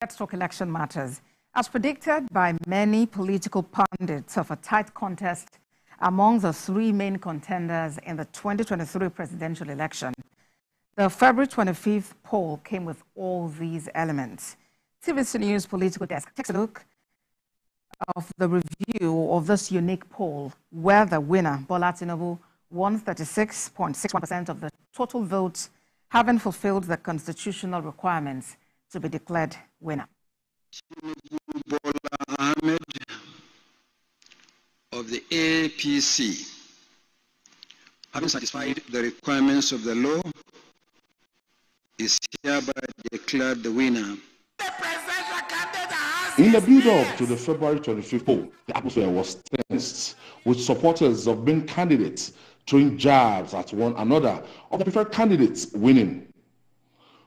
Let's talk election matters. As predicted by many political pundits of a tight contest among the three main contenders in the 2023 presidential election, the February 25th poll came with all these elements. TVC News political desk takes a look of the review of this unique poll, where the winner, Bola Tinubu, won 36.61% of the total votes, having fulfilled the constitutional requirements to be declared winner. Bola Ahmed of the APC, having satisfied the requirements of the law, is hereby declared the winner. In the build-up to the February 25th poll, the atmosphere was tense, with supporters of main candidates throwing jabs at one another of the preferred candidates winning.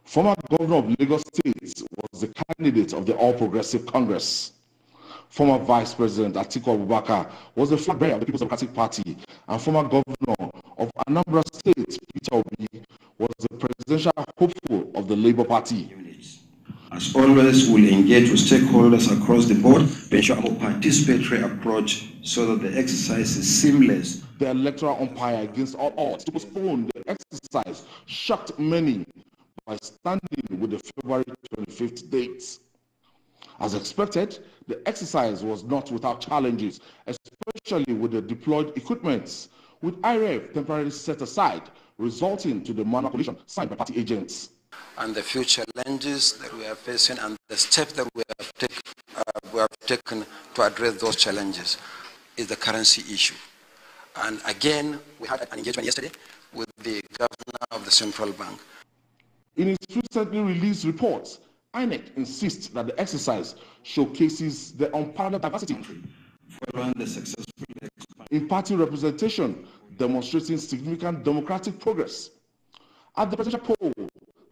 Former governor of Lagos State was the candidate of the All Progressive Congress. Former Vice President Atiku Abubakar was the flag bearer of the People's Democratic Party, and former governor of Anambra State, Peter Obi, was the presidential hopeful of the Labour Party. As always, we'll engage with stakeholders across the board to ensure a more participatory approach so that the exercise is seamless. The electoral umpire, against all odds, to postpone the exercise shocked many by standing with the February 25th date. As expected, the exercise was not without challenges, especially with the deployed equipment, with INEC temporarily set aside, resulting to the manipulation signed by party agents. And the future challenges that we are facing and the steps that we have taken to address those challenges is the currency issue. And again, we had an engagement yesterday with the governor of the central bank. In its recently released report, INEC insists that the exercise showcases the unparalleled diversity Following the successful in party representation, demonstrating significant democratic progress. At the presidential poll,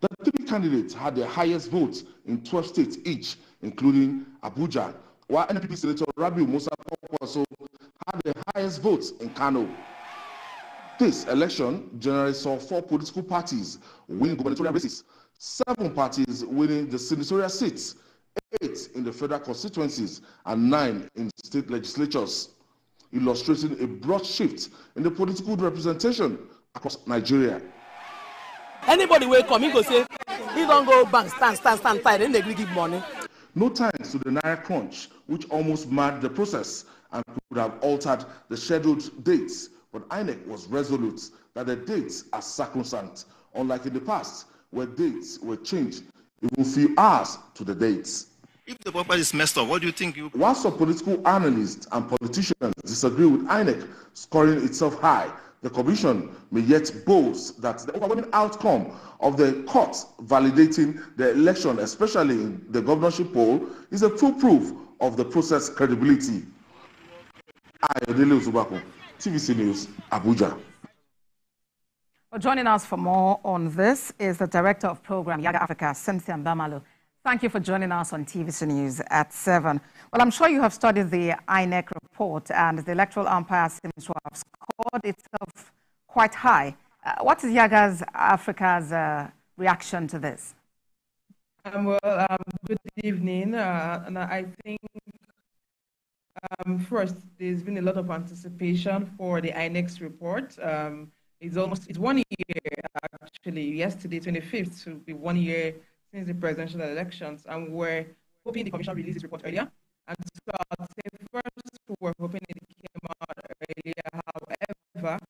the three candidates had the highest votes in 12 states each, including Abuja, while NPP Senator Rabiu Musa Kwankwaso had the highest votes in Kano. This election generally saw 4 political parties winning gubernatorial races, 7 parties winning the senatorial seats, 8 in the federal constituencies, and 9 in state legislatures, illustrating a broad shift in the political representation across Nigeria. Anybody will come, he go say, he don't go bank, stand tight, and they give money. No thanks to the Naira crunch, which almost marred the process and could have altered the scheduled dates, but INEC was resolute that the dates are sacrosanct, unlike in the past, where dates were changed even few hours to the dates. If the paper is messed up, what do you think? While some political analysts and politicians disagree with INEC scoring itself high, the Commission may yet boast that the overwhelming outcome of the court validating the election, especially in the governorship poll, is a full proof of the process credibility. Ayodele Uzubako, TVC News, Abuja. Well, joining us for more on this is the Director of Program, Yaga Africa, Cynthia Mbamalu. Thank you for joining us on TVC News at 7. Well, I'm sure you have studied the INEC report, and the electoral umpire seems to have scored itself quite high. What is Yaga's Africa's reaction to this? Good evening. And I think first, there's been a lot of anticipation for the INEC's report. It's 1 year, actually. Yesterday, 25th, to be 1 year since the presidential elections, and we're hoping the Commission releases report earlier. And so I'll say first, we're hoping it came out earlier. However,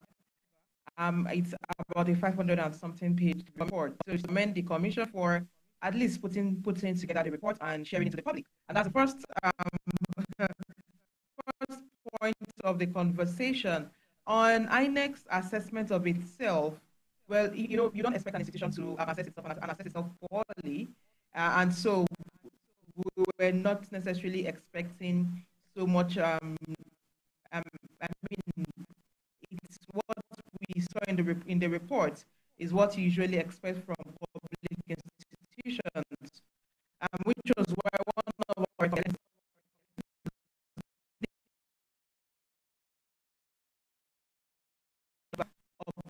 it's about a 500 and something page report. So it's commend the Commission for at least putting together the report and sharing it to the public. And that's the first point of the conversation. On INEC's assessment of itself, well, you don't expect an institution to assess itself poorly, and so we were not necessarily expecting so much. I mean, it's what we saw in the report is what you usually expect from public institutions, which was where one of our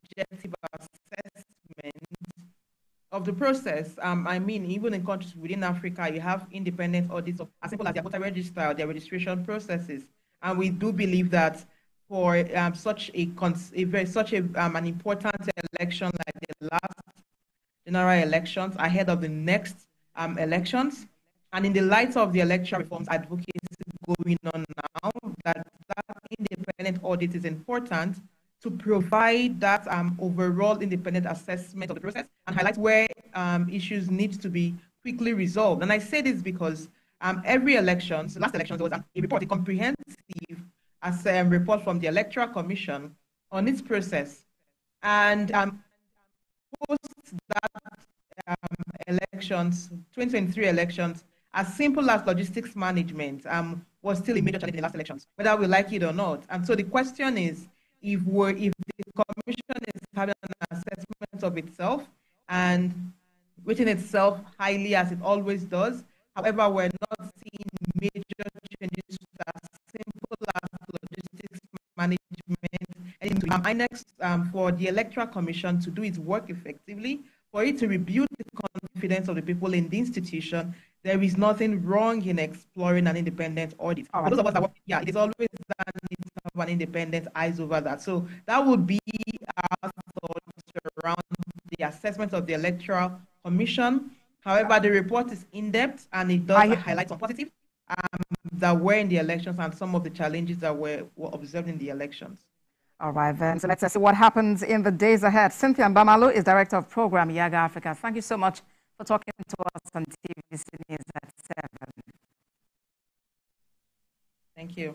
objective assessment of the process. I mean, even in countries within Africa, you have independent audits of as simple as their voter register, their registration processes, and we do believe that for such an important election like the last general elections ahead of the next elections, and in the light of the electoral reforms advocacy going on now, that independent audit is important to provide that overall independent assessment of the process and highlight where issues need to be quickly resolved. And I say this because every elections, last elections, there was a report, a comprehensive report from the Electoral Commission on its process. And post that elections, 2023 elections, as simple as logistics management was still a major challenge in the last elections, whether we like it or not. And so the question is, if the commission is having an assessment of itself and rating itself highly as it always does, however, we're not seeing major changes as simple as logistics management. INEC, for the Electoral Commission to do its work effectively, for it to rebuild the confidence of the people in the institution, there is nothing wrong in exploring an independent audit. For those of us that work, it is always done to have an independent eyes over that. So that would be our thoughts around the assessment of the Electoral Commission. However, the report is in-depth and it does highlight some positive that were in the elections and some of the challenges that were observed in the elections. All right, then. So let's see what happens in the days ahead. Cynthia Mbamalu is Director of Program, Yaga Africa. Thank you so much for talking to us on TVC News at 7. Thank you.